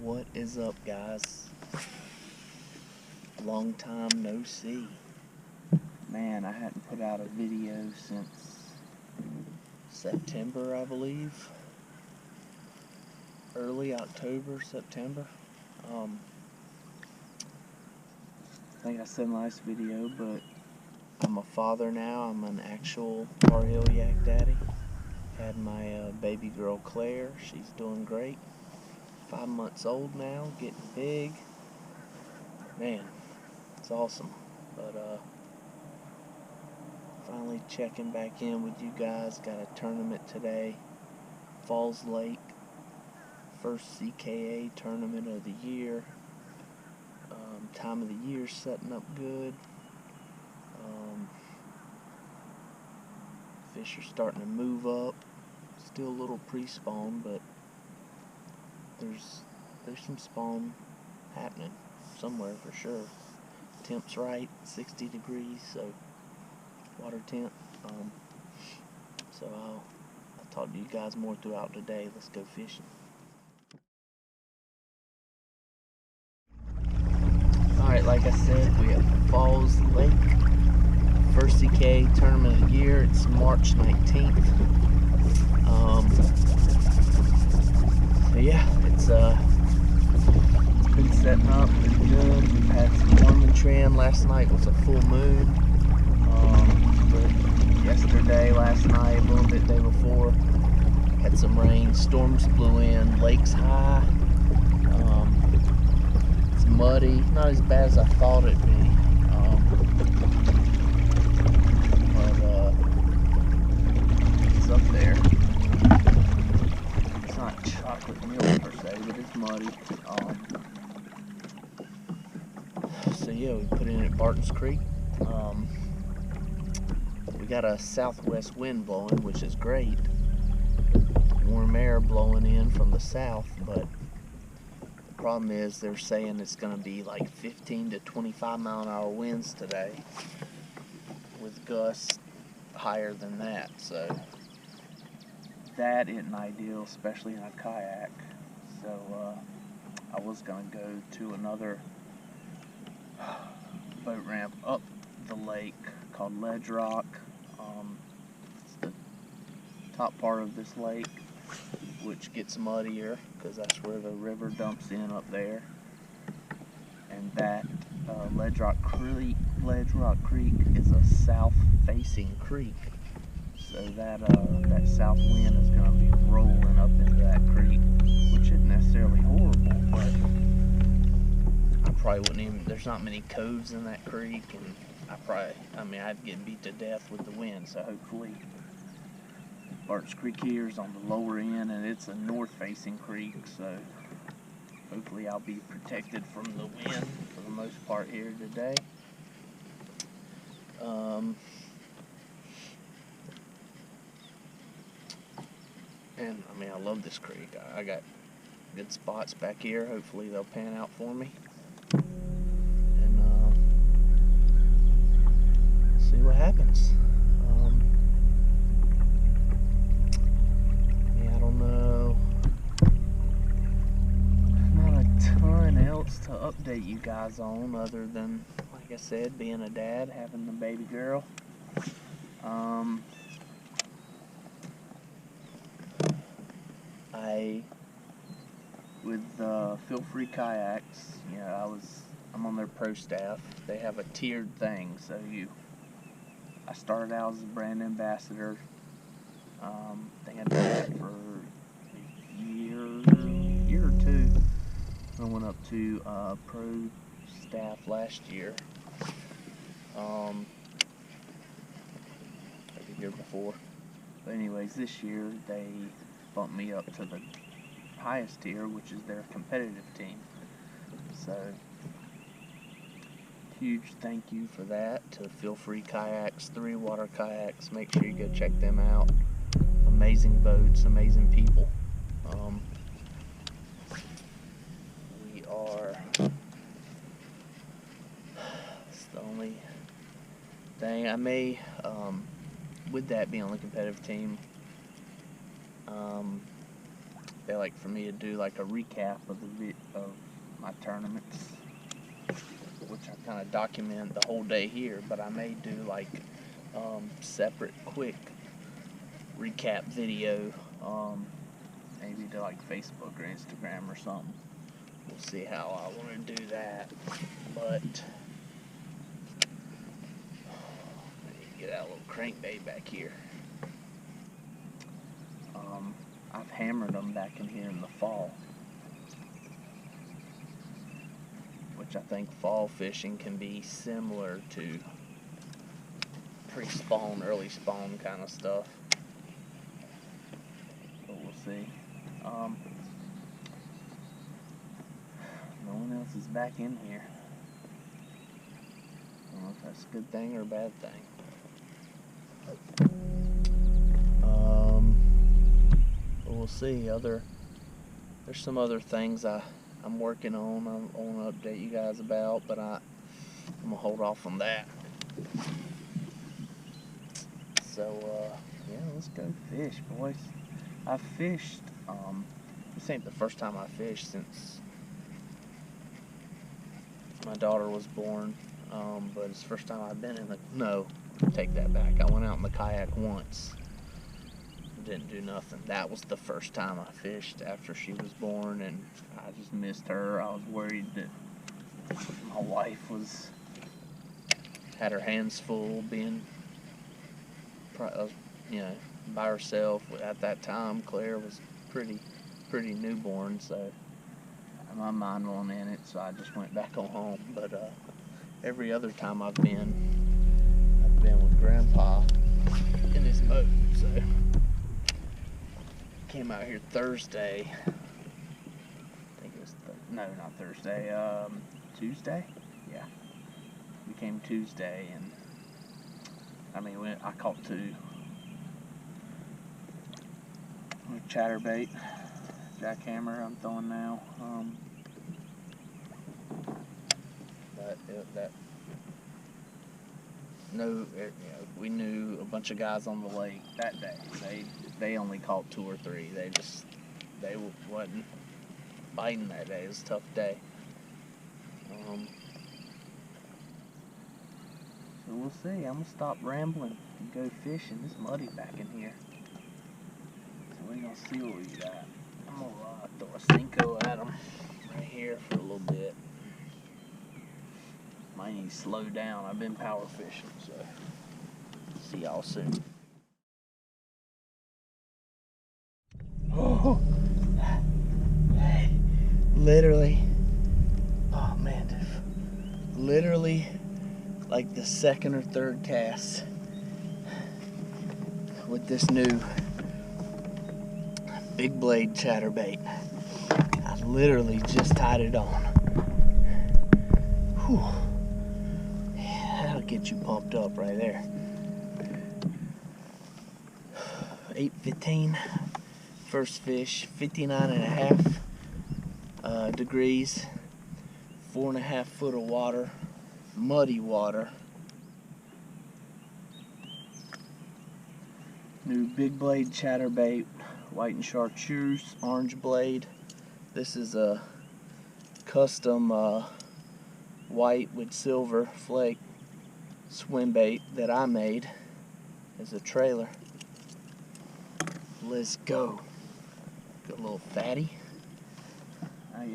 What is up, guys? Long time no see. Man, I hadn't put out a video since September, I believe. Early October, September. I think I said in the last video, but I'm a father now. I'm an actual Tar-Heel yak daddy. Had my baby girl Claire. She's doing great. 5 months old now, getting big. Man, it's awesome. But finally checking back in with you guys. Got a tournament today. Falls Lake. First CKA tournament of the year. Time of the year setting up good. Fish are starting to move up. Still a little pre-spawn, but there's some spawn happening somewhere for sure. Temp's right, 60 degrees, so water temp. So I'll talk to you guys more throughout the day. Let's go fishing. Alright, like I said, we have Falls Lake. First CK tournament of the year. It's March 19th. So yeah, it's been setting up pretty good. We've had some warming trend. Last night was a full moon. But yesterday, last night, a little bit day before, had some rain. Storms blew in. Lake's high. It's muddy. Not as bad as I thought it'd be. It's up there. It's not chocolate milk per se, but it's muddy. So yeah, we put in at Barton's Creek. We got a southwest wind blowing, which is great. Warm air blowing in from the south, but the problem is they're saying it's going to be like 15 to 25 mile an hour winds today, with gusts higher than that. So that isn't ideal, especially in a kayak. So I was going to go to another boat ramp up the lake called Ledge Rock. It's the top part of this lake, which gets muddier because that's where the river dumps in up there. And that Ledge Rock Creek is a south-facing creek. So that south wind is going to be rolling up into that creek, which isn't necessarily horrible, but I probably wouldn't even, there's not many coves in that creek, and I'd get beat to death with the wind. So hopefully Barton's Creek here is on the lower end, and it's a north-facing creek, so hopefully I'll be protected from the wind for the most part here today. And I love this creek. I got good spots back here. Hopefully they'll pan out for me. And see what happens. Yeah, I don't know. Not a ton else to update you guys on other than, like I said, being a dad, having the baby girl. With Feelfree Kayaks, I'm on their pro staff. They have a tiered thing, so I started out as a brand ambassador. I think I did that for a year or two. I went up to pro staff last year. Or the year before. But anyways, this year they bumped me up to the highest tier, which is their competitive team. So huge thank you for that to Feelfree Kayaks, 3 water kayaks. Make sure you go check them out. Amazing boats, amazing people. It's the only thing I may, with that being on the competitive team, they like for me to do like a recap of of my tournaments, which I kind of document the whole day here, but I may do like separate quick recap video, maybe to like Facebook or Instagram or something. We'll see how I want to do that, but I need to get that little crankbait back here. I've hammered them back in here in the fall, which I think fall fishing can be similar to pre-spawn, early spawn kind of stuff. But we'll see. No one else is back in here. I don't know if that's a good thing or a bad thing. But we'll see. There's some other things I'm working on. I want to update you guys about, but I'm gonna hold off on that. So yeah, let's go fish, boys. I've fished. This ain't the first time I fished since my daughter was born. But it's the first time I've been in the. No, take that back. I went out in the kayak once. Didn't do nothing. That was the first time I fished after she was born, and I just missed her. I was worried that my wife had her hands full being, you know, by herself. At that time, Claire was pretty newborn, so my mind wasn't in it, so I just went back on home. But every other time I've been with Grandpa in his boat, so. Came out here Thursday. I think it was no, not Thursday. Tuesday. Yeah, we came Tuesday, and I mean, I caught 2 chatterbait, jackhammer. I'm throwing now. We knew a bunch of guys on the lake that day. They only caught 2 or 3. They wasn't biting that day. It was a tough day. So we'll see. I'm gonna stop rambling and go fishing. It's muddy back in here. So we're gonna see what we got. I'm gonna throw a Cinco at them right here for a little bit. Might need to slow down. I've been power fishing, so see y'all soon. Oh, literally, oh man, literally like the 2nd or 3rd cast with this new Big Blade Chatterbait. I literally just tied it on. Whew. Yeah, that'll get you pumped up right there. 8:15. First fish, 59.5 degrees, 4.5 foot of water, muddy water. New Big Blade Chatterbait, white and chartreuse, orange blade. This is a custom white with silver flake swim bait that I made as a trailer. Let's go. Good little fatty. I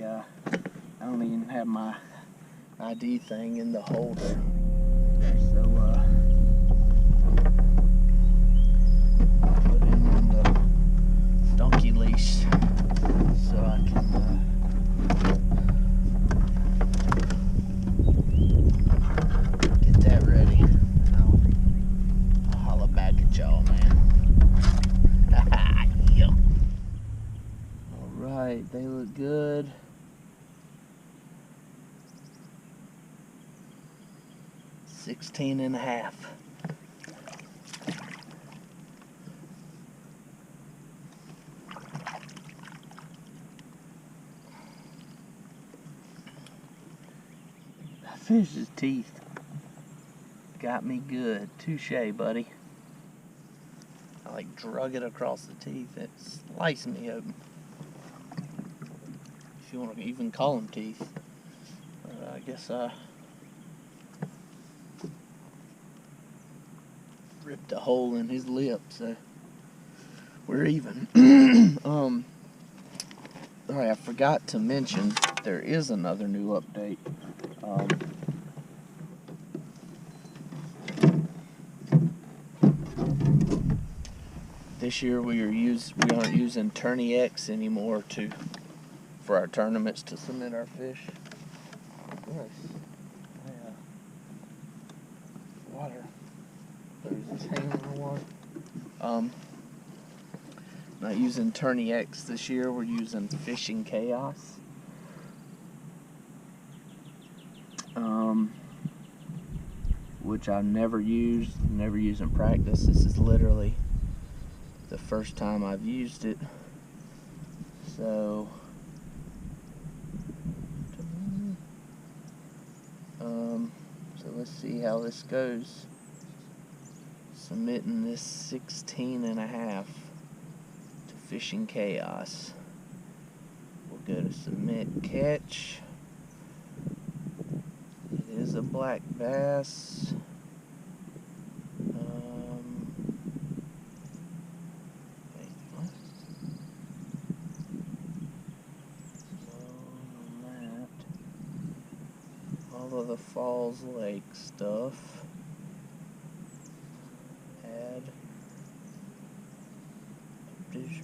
don't even have my ID thing in the holder, so put him on the donkey leash so I can get that ready. I'll holler back at y'all, man. Alright, they look good. $16.5. That fish's teeth got me good. Touche, buddy. I like drug it across the teeth. It sliced me open. if you want to even call them teeth. But I guess I ripped a hole in his lip, so we're even. Alright, I forgot to mention there is another new update. This year we aren't using Tourney X anymore for our tournaments to cement our fish. Yes. Water. There's this hanging in the water. Not using Tourney X this year. We're using fishing Kayaks. Which I've never used in practice. This is literally the first time I've used it. So let's see how this goes. Submitting this 16.5 to fishing chaos. We'll go to submit catch. It is a black bass. Wait, what? No, on that. All of the Falls Lake stuff. Add. Reduce.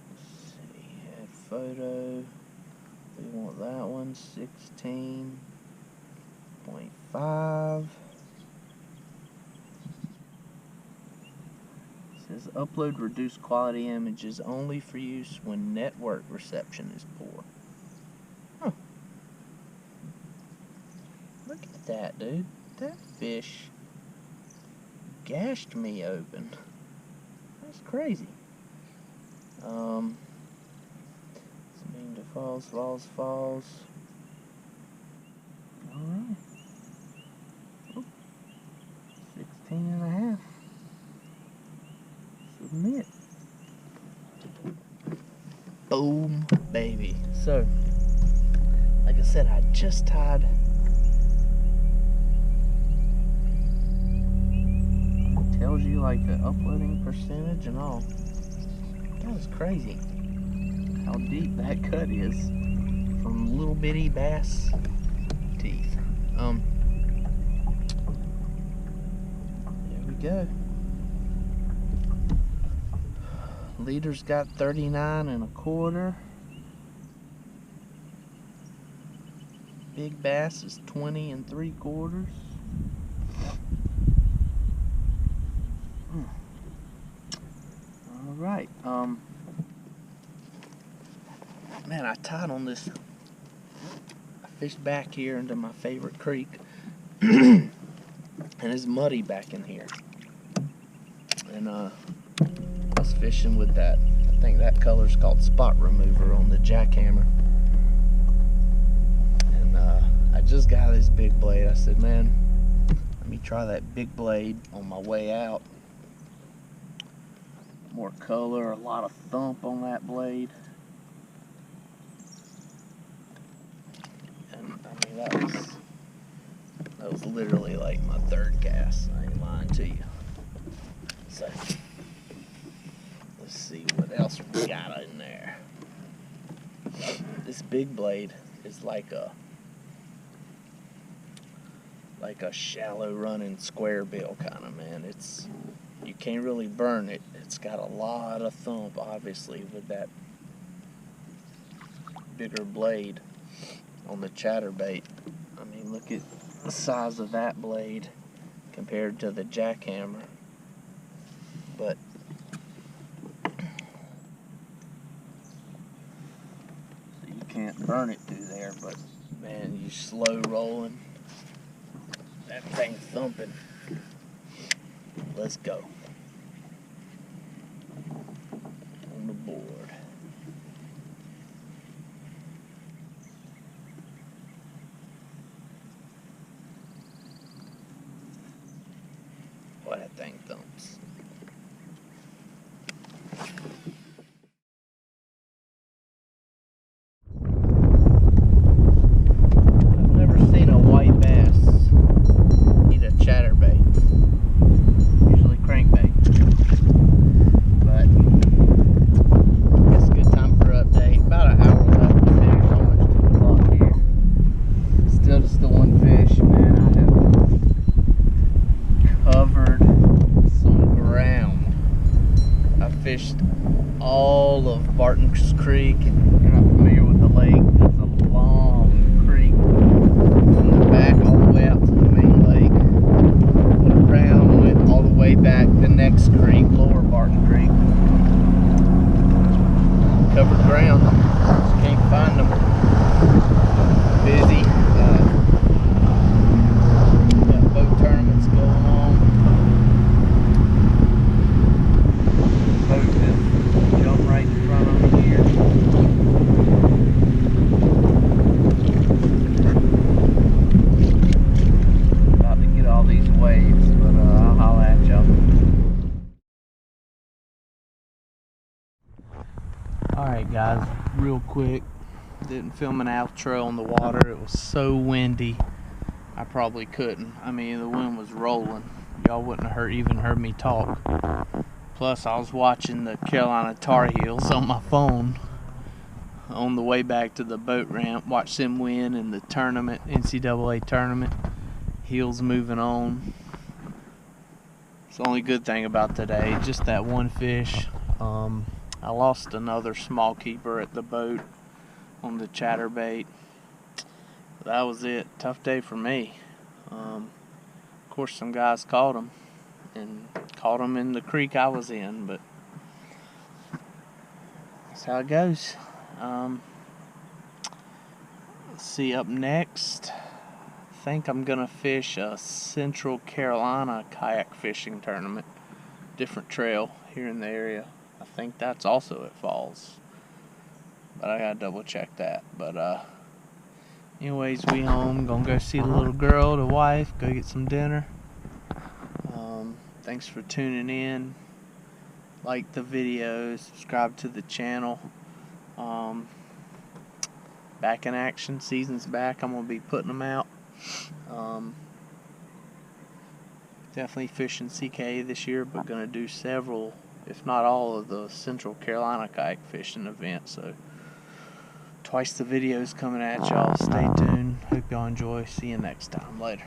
Let's see. Add photo. We want that one. 16.5. It says upload reduced quality images only for use when network reception is poor. Huh. Look at that, dude. That fish gashed me open. That's crazy. Submitting to Falls. Alright. 16.5. Submit. Boom, baby. So, like I said, I just tied. It tells you like the uploading percentage and all. That was crazy. How deep that cut is from little bitty bass teeth. There we go. Leader's got 39.25. Big bass is 20.75. All right. Man, I tied on this. I fished back here into my favorite creek, and it's muddy back in here. And I was fishing with that. I think that color's called spot remover on the jackhammer. And I just got this big blade. I said, man, let me try that big blade on my way out. More color, a lot of thump on that blade. And I mean, that was literally like my third cast. I ain't lying to you. So let's see what else we got in there. This big blade is like a shallow running square bill kind of, man. You can't really burn it. It's got a lot of thump, obviously, with that bigger blade on the chatterbait. I mean, look at the size of that blade compared to the jackhammer. But so you can't burn it through there, but man, you slow rolling, that thing thumping. Let's go. On the board. Boy, that thing thumps. I fished all of Barton's Creek. If you're not familiar with the lake, there's a long creek from the back all the way out to the main lake. Went around, went all the way back the next creek, Lower Barton Creek. Covered ground. Just can't find them. Busy. Got boat tournaments going on. Boat just jumped right in front of me here. About to get all these waves, but I'll holler at y'all. Alright guys, real quick, didn't film an outro on the water. It was so windy, I probably couldn't. I mean, the wind was rolling. Y'all wouldn't have even heard me talk. Plus, I was watching the Carolina Tar Heels on my phone on the way back to the boat ramp. Watched them win in the tournament, NCAA tournament. Heels moving on. It's the only good thing about today, just that one fish. I lost another small keeper at the boat on the chatterbait. That was it. Tough day for me. Of course, some guys caught them and caught them in the creek I was in, but that's how it goes. Let's see, up next, I think I'm gonna fish a Central Carolina kayak fishing tournament. Different trail here in the area. I think that's also at Falls, but I gotta double check that. But anyways, we home, gonna go see the little girl, the wife, go get some dinner. Thanks for tuning in. Like the video, subscribe to the channel. Back in action, season's back. I'm gonna be putting them out. Definitely fishing CK this year, but gonna do several, if not all, of the Central Carolina kayak fishing events. So twice the videos coming at y'all. Stay tuned. Hope y'all enjoy. See you next time. Later.